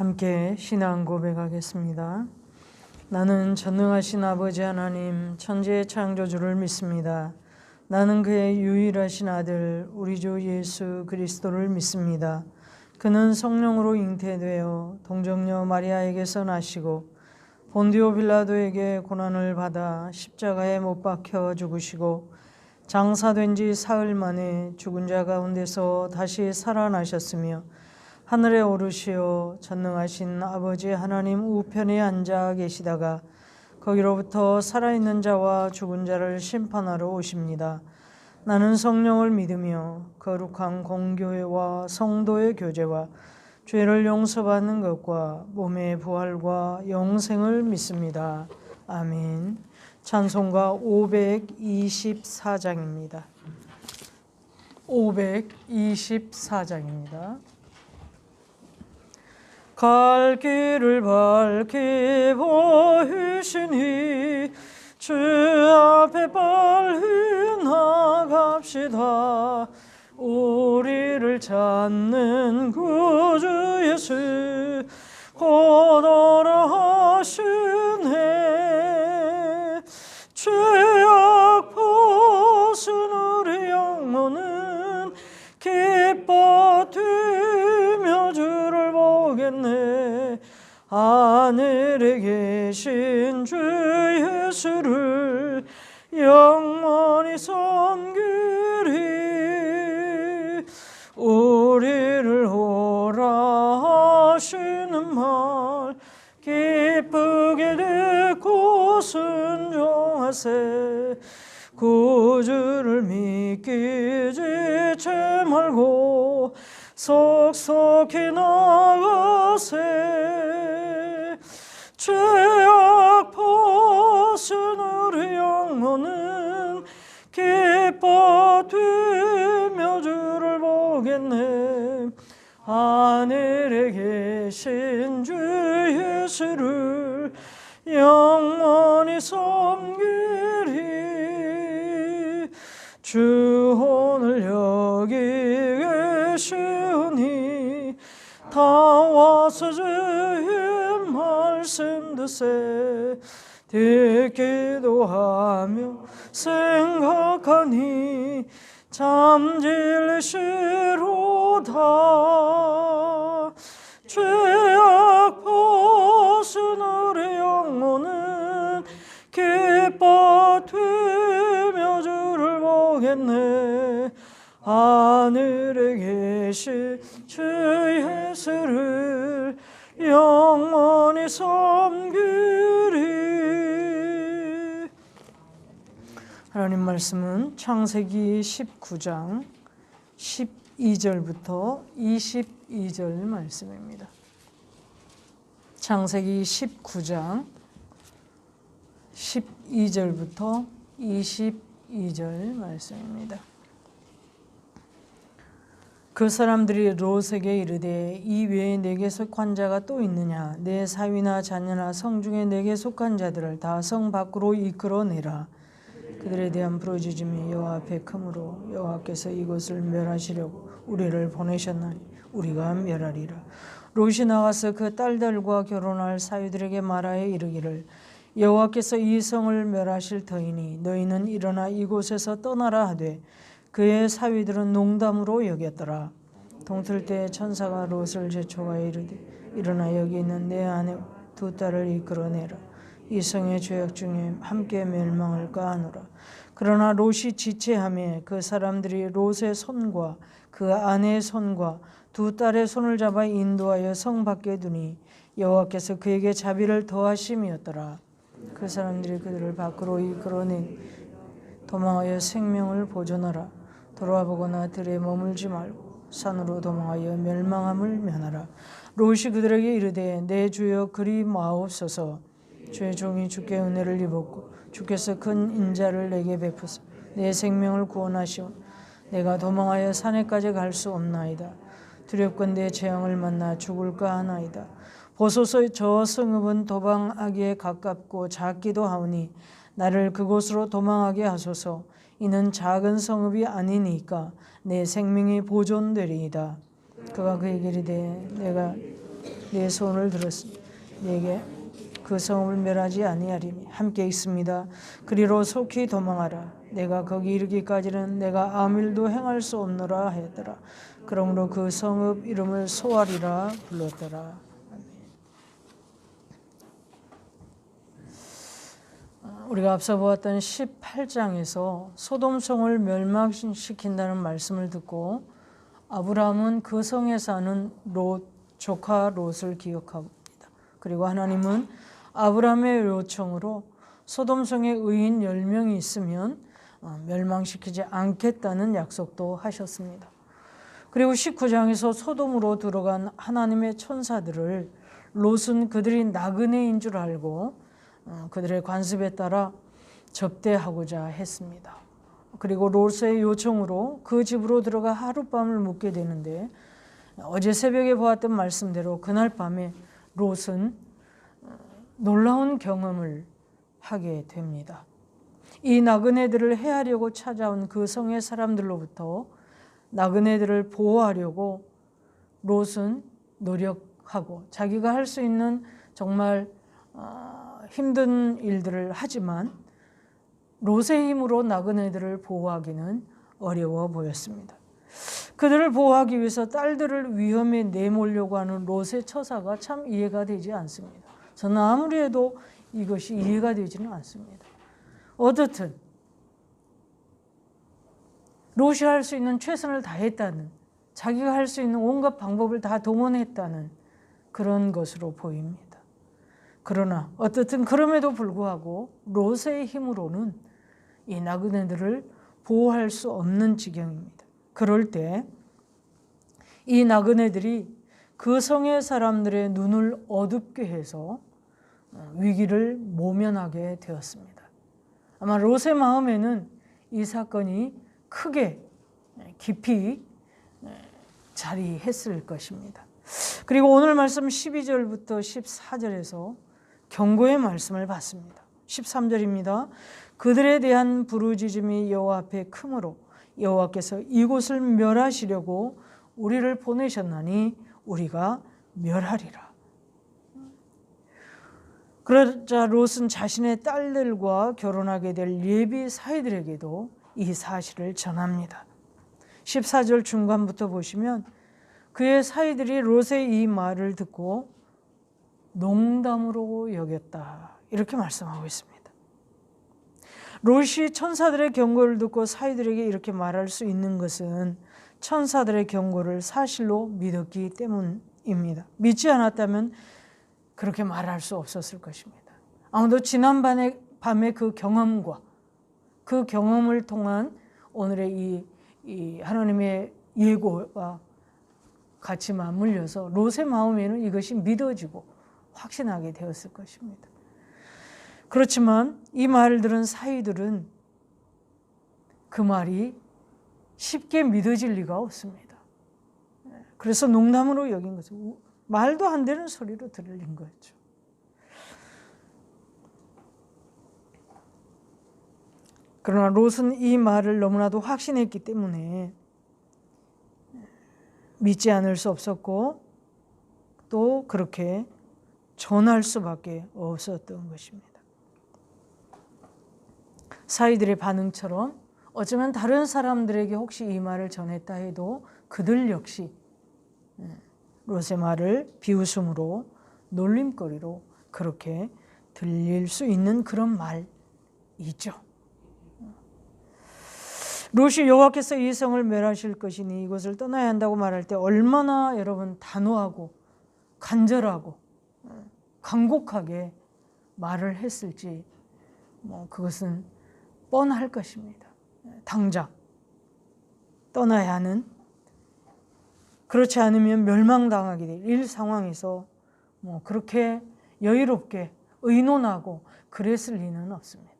함께 신앙 고백하겠습니다. 나는 전능하신 아버지 하나님 천지의 창조주를 믿습니다. 나는 그의 유일하신 아들 우리 주 예수 그리스도를 믿습니다. 그는 성령으로 잉태되어 동정녀 마리아에게서 나시고 본디오 빌라도에게 고난을 받아 십자가에 못 박혀 죽으시고 장사된 지 사흘 만에 죽은 자 가운데서 다시 살아나셨으며 하늘에 오르시어 전능하신 아버지 하나님 우편에 앉아 계시다가 거기로부터 살아있는 자와 죽은 자를 심판하러 오십니다. 나는 성령을 믿으며 거룩한 공교회와 성도의 교제와 죄를 용서받는 것과 몸의 부활과 영생을 믿습니다. 아멘. 찬송가 524장입니다. 524장입니다. 갈 길을 밝히 보이시니 주 앞에 빨리 나갑시다. 우리를 찾는 구주 예수 곧 오라 하시네. 죄악 벗은 우리 영혼은 기뻐 뛰며 주를 보겠네. 하늘에 계신 주 예수를 영원히 섬기리. 우리를 오라 하시는 말 기쁘게 듣고 순종하세. 구주를 믿기 지체 말고 속속히 나가세. 죄악 벗은 우리 영혼은 기뻐 뛰며 주를 보겠네. 하늘에 계신 주 예수를 영원히 섬기리. 주 오늘 여기 계시니 다 와서 주의 말씀 듣세. 듣기도 하며 생각하니 잠질리시로다. 죄악 벗은 우리 영혼은 기뻐 뛰며 주를 보겠네. 하늘에 계신 주 예수를 영원히 섬기리. 하나님 말씀은 창세기 19장 12절부터 22절 말씀입니다. 창세기 19장 12절부터 22절 말씀입니다. 그 사람들이 롯에게 이르되 이 외에 내게 속한 자가 또 있느냐? 내 사위나 자녀나 성중에 내게 속한 자들을 다 성 밖으로 이끌어내라. 그들에 대한 부르짖음이 여호와 앞에 크므로 여호와께서 이곳을 멸하시려고 우리를 보내셨나니 우리가 멸하리라. 롯이 나가서 그 딸들과 결혼할 사위들에게 말하여 이르기를 여호와께서 이 성을 멸하실 터이니 너희는 일어나 이곳에서 떠나라 하되 그의 사위들은 농담으로 여겼더라. 동틀 때 천사가 롯을 재촉하여 이르되 일어나 여기 있는 내 아내 두 딸을 이끌어내라. 이 성의 죄악 중에 함께 멸망할까 하노라. 그러나 롯이 지체하며 그 사람들이 롯의 손과 그 아내의 손과 두 딸의 손을 잡아 인도하여 성 밖에 두니 여호와께서 그에게 자비를 더하심이었더라. 그 사람들이 그들을 밖으로 이끌어내 도망하여 생명을 보존하라. 돌아보거나 들에 머물지 말고 산으로 도망하여 멸망함을 면하라. 롯이 그들에게 이르되 내 주여 그리 마옵소서. 주의 종이 주께 은혜를 입었고 주께서 큰 인자를 내게 베푸사 내 생명을 구원하시오. 내가 도망하여 산에까지 갈 수 없나이다. 두렵건대 재앙을 만나 죽을까 하나이다. 보소서 저 성읍은 도방하기에 가깝고 작기도 하오니 나를 그곳으로 도망하게 하소서. 이는 작은 성읍이 아니니까 내 생명이 보존되리이다. 그가 그에게 이르되 내가 내 소원을 들었으니 내게 그 성읍을 멸하지 아니하리니 함께 있습니다. 그리로 속히 도망하라. 내가 거기 이르기까지는 내가 아무 일도 행할 수 없노라 하였더라. 그러므로 그 성읍 이름을 소알이라 불렀더라. 우리가 앞서 보았던 18장에서 소돔성을 멸망시킨다는 말씀을 듣고 아브라함은 그 성에 사는 롯, 조카 롯을 기억합니다. 그리고 하나님은 아브라함의 요청으로 소돔성에 의인 10명이 있으면 멸망시키지 않겠다는 약속도 하셨습니다. 그리고 19장에서 소돔으로 들어간 하나님의 천사들을 롯은 그들이 나그네인 줄 알고 그들의 관습에 따라 접대하고자 했습니다. 그리고 롯의 요청으로 그 집으로 들어가 하룻밤을 묵게 되는데 어제 새벽에 보았던 말씀대로 그날 밤에 롯은 놀라운 경험을 하게 됩니다. 이 나그네들을 해하려고 찾아온 그 성의 사람들로부터 나그네들을 보호하려고 롯은 노력하고 자기가 할 수 있는 정말 힘든 일들을 하지만 롯의 힘으로 나그네들을 보호하기는 어려워 보였습니다. 그들을 보호하기 위해서 딸들을 위험에 내몰려고 하는 롯의 처사가 참 이해가 되지 않습니다. 저는 아무리 해도 이것이 이해가 되지는 않습니다. 어떻든 롯이 할 수 있는 최선을 다했다는, 자기가 할 수 있는 온갖 방법을 다 동원했다는 그런 것으로 보입니다. 그러나 어떻든 그럼에도 불구하고 롯의 힘으로는 이 나그네들을 보호할 수 없는 지경입니다. 그럴 때 이 나그네들이 그 성의 사람들의 눈을 어둡게 해서 위기를 모면하게 되었습니다. 아마 롯의 마음에는 이 사건이 크게 깊이 자리했을 것입니다. 그리고 오늘 말씀 12절부터 14절에서 경고의 말씀을 받습니다. 13절입니다. 그들에 대한 부르짖음이 여호와 앞에 크므로 여호와께서 이곳을 멸하시려고 우리를 보내셨나니 우리가 멸하리라. 그러자 롯은 자신의 딸들과 결혼하게 될 예비 사이들에게도 이 사실을 전합니다. 14절 중간부터 보시면 그의 사이들이 롯의 이 말을 듣고 농담으로 여겼다, 이렇게 말씀하고 있습니다. 롯이 천사들의 경고를 듣고 사이들에게 이렇게 말할 수 있는 것은 천사들의 경고를 사실로 믿었기 때문입니다. 믿지 않았다면 그렇게 말할 수 없었을 것입니다. 아무도 지난 밤의 그 경험과 그 경험을 통한 오늘의 이 하나님의 예고와 같이 맞물려서 롯의 마음에는 이것이 믿어지고 확신하게 되었을 것입니다. 그렇지만 이 말을 들은 사이들은 그 말이 쉽게 믿어질 리가 없습니다. 그래서 농담으로 여긴 거죠. 말도 안 되는 소리로 들린 거죠. 그러나 롯은 이 말을 너무나도 확신했기 때문에 믿지 않을 수 없었고 또 그렇게 전할 수밖에 없었던 것입니다. 사이들의 반응처럼 어쩌면 다른 사람들에게 혹시 이 말을 전했다 해도 그들 역시 롯의 말을 비웃음으로 놀림거리로 그렇게 들릴 수 있는 그런 말이죠. 롯이 여호와께서 이 성을 멸하실 것이니 이곳을 떠나야 한다고 말할 때 얼마나 여러분 단호하고 간절하고 간곡하게 말을 했을지 그것은 뻔할 것입니다. 당장 떠나야 하는, 그렇지 않으면 멸망당하게 될 이 상황에서 그렇게 여유롭게 의논하고 그랬을 리는 없습니다.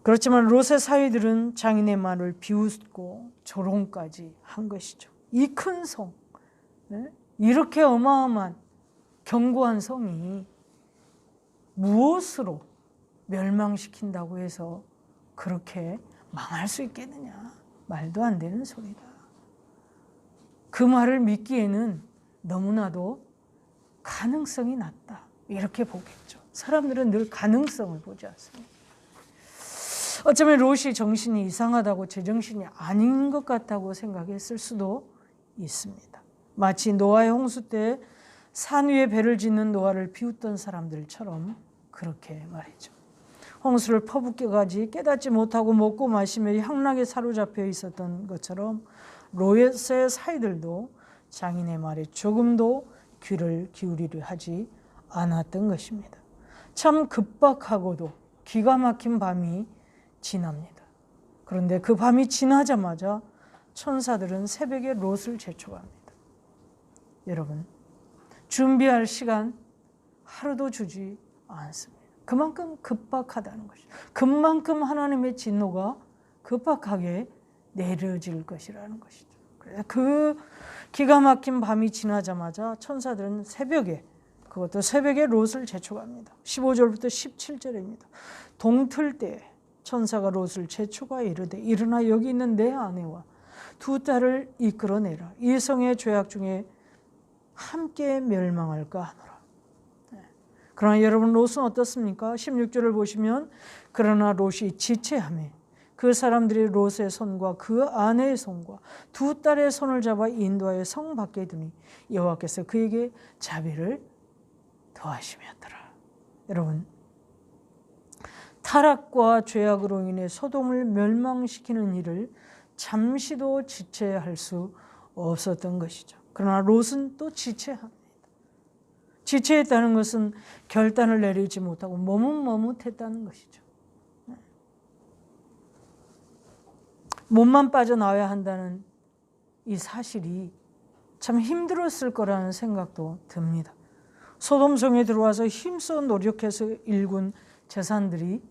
그렇지만 롯의 사위들은 장인의 말을 비웃고 조롱까지 한 것이죠. 이 큰 성, 이렇게 어마어마한 견고한 성이 무엇으로 멸망시킨다고 해서 그렇게 망할 수 있겠느냐. 말도 안 되는 소리다. 그 말을 믿기에는 너무나도 가능성이 낮다. 이렇게 보겠죠. 사람들은 늘 가능성을 보지 않습니다. 어쩌면 롯이 정신이 이상하다고 제정신이 아닌 것 같다고 생각했을 수도 있습니다. 마치 노아의 홍수 때 산 위에 배를 짓는 노아를 비웃던 사람들처럼 그렇게 말이죠. 홍수를 퍼붓기까지 깨닫지 못하고 먹고 마시며 향락에 사로잡혀 있었던 것처럼 롯의 사이들도 장인의 말에 조금도 귀를 기울이려 하지 않았던 것입니다. 참 급박하고도 기가 막힌 밤이 지납니다. 그런데 그 밤이 지나자마자 천사들은 새벽에 롯을 재촉합니다. 여러분, 준비할 시간 하루도 주지 않습니다. 그만큼 급박하다는 것이죠. 그만큼 하나님의 진노가 급박하게 내려질 것이라는 것이죠. 그래서 그 기가 막힌 밤이 지나자마자 천사들은 새벽에, 그것도 새벽에 롯을 재촉합니다. 15절부터 17절입니다. 동틀 때에 천사가 롯을 재촉하여 이르되 일어나 여기 있는 내 아내와 두 딸을 이끌어내라. 이 성의 죄악 중에 함께 멸망할까 하노라. 그러나 여러분, 롯은 어떻습니까? 16절을 보시면 그러나 롯이 지체하며 그 사람들이 롯의 손과 그 아내의 손과 두 딸의 손을 잡아 인도하여 성 밖에 두니 여호와께서 그에게 자비를 더하시면더라. 여러분, 타락과 죄악으로 인해 소돔을 멸망시키는 일을 잠시도 지체할 수 없었던 것이죠. 그러나 롯은 또 지체합니다. 지체했다는 것은 결단을 내리지 못하고 머뭇머뭇했다는 것이죠. 몸만 빠져나와야 한다는 이 사실이 참 힘들었을 거라는 생각도 듭니다. 소돔성에 들어와서 힘써 노력해서 일군 재산들이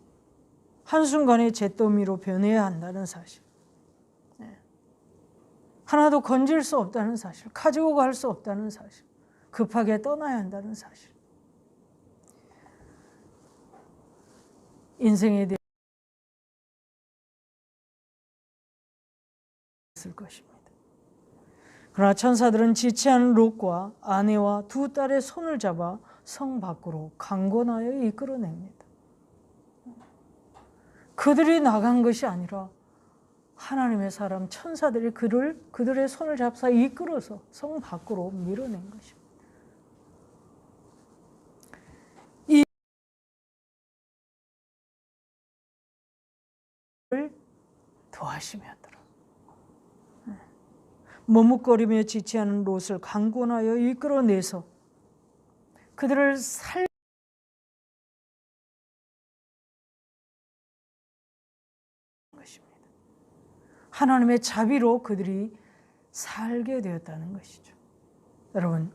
한순간에 잿더미로 변해야 한다는 사실, 하나도 건질 수 없다는 사실, 가지고 갈 수 없다는 사실, 급하게 떠나야 한다는 사실, 인생에 대해 있을 것입니다. 그러나 천사들은 지체한 롯과 아내와 두 딸의 손을 잡아 성 밖으로 강권하여 이끌어냅니다. 그들이 나간 것이 아니라 하나님의 사람 천사들이 그들의 손을 잡사 이끌어서 성 밖으로 밀어낸 것입니다. 이 일을 더하시면더라. 머뭇거리며 지체하는 롯을 강권하여 이끌어내서 그들을 것입니다. 하나님의 자비로 그들이 살게 되었다는 것이죠. 여러분,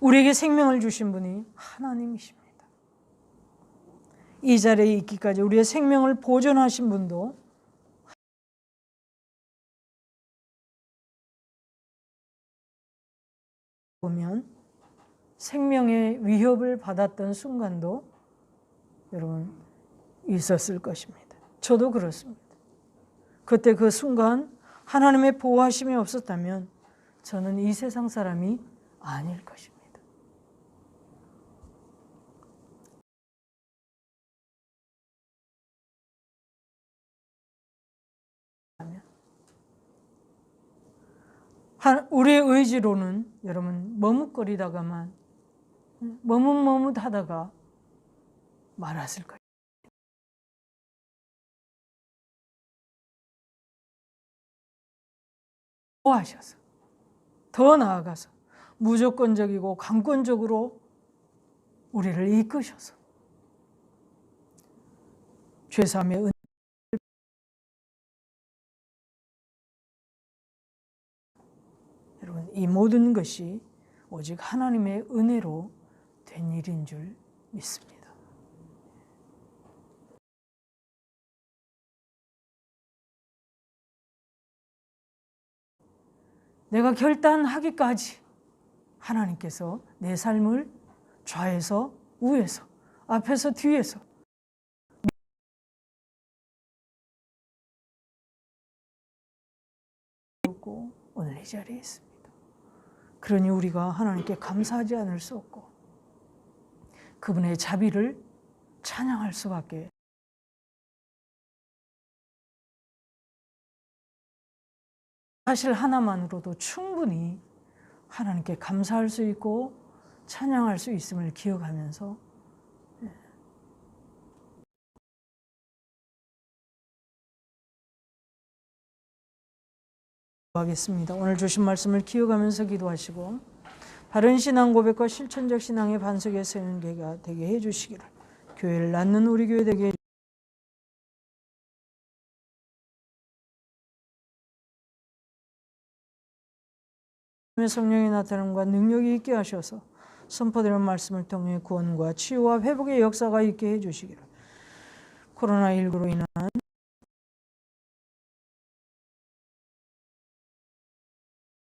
우리에게 생명을 주신 분이 하나님이십니다. 이 자리에 있기까지 우리의 생명을 보존하신 분도 보면 생명의 위협을 받았던 순간도 여러분 있었을 것입니다. 저도 그렇습니다. 그때 그 순간 하나님의 보호하심이 없었다면 저는 이 세상 사람이 아닐 것입니다. 우리의 의지로는 여러분 머뭇거리다가만 머뭇머뭇하다가 말았을 거예요. 보호하셔서 더 나아가서 무조건적이고 강권적으로 우리를 이끄셔서 죄사함의 은혜를 여러분, 이 모든 것이 오직 하나님의 은혜로 된 일인 줄 믿습니다. 내가 결단하기까지 하나님께서 내 삶을 좌에서 우에서 앞에서 뒤에서 오늘 이 자리에 있습니다. 그러니 우리가 하나님께 감사하지 않을 수 없고 그분의 자비를 찬양할 수밖에. 사실 하나만으로도 충분히 하나님께 감사할 수 있고 찬양할 수 있음을 기억하면서 하겠습니다. 오늘 주신 말씀을 기억하면서 기도하시고 바른 신앙 고백과 실천적 신앙의 반석에 서는 교회가 되게 해주시기를, 교회를 낳는 우리 교회 되게 성령의 나타남과 능력이 있게 하셔서 선포되는 말씀을 통해 구원과 치유와 회복의 역사가 있게 해주시기를, 코로나19로 인한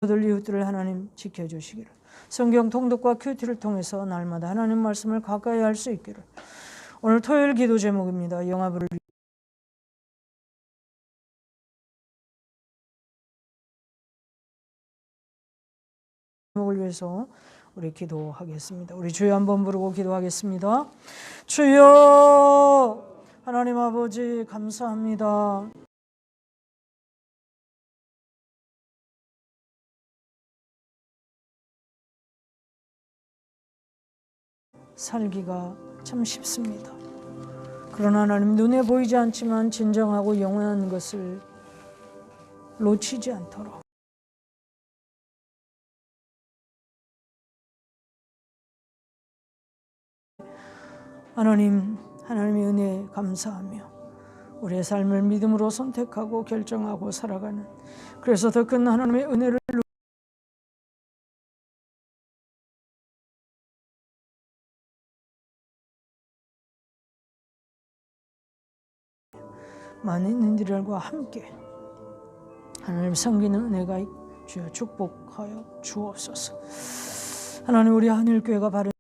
이웃들을 하나님 지켜주시기를, 성경 통독과 큐티를 통해서 날마다 하나님 말씀을 가까이 할 수 있기를. 오늘 토요일 기도 제목입니다. 영화부를 위해서 우리 기도하겠습니다. 우리 주여 한번 부르고 기도하겠습니다. 주여, 하나님 아버지 감사합니다. 살기가 참 쉽습니다. 그러나 하나님, 눈에 보이지 않지만 진정하고 영원한 것을 놓치지 않도록 하나님의 은혜에 감사하며 우리의 삶을 믿음으로 선택하고 결정하고 살아가는, 그래서 더 큰 하나님의 은혜를 많은 이들과 함께 하나님 섬기는 은혜가 주여 축복하여 주옵소서. 하나님, 우리 한일교회가 바른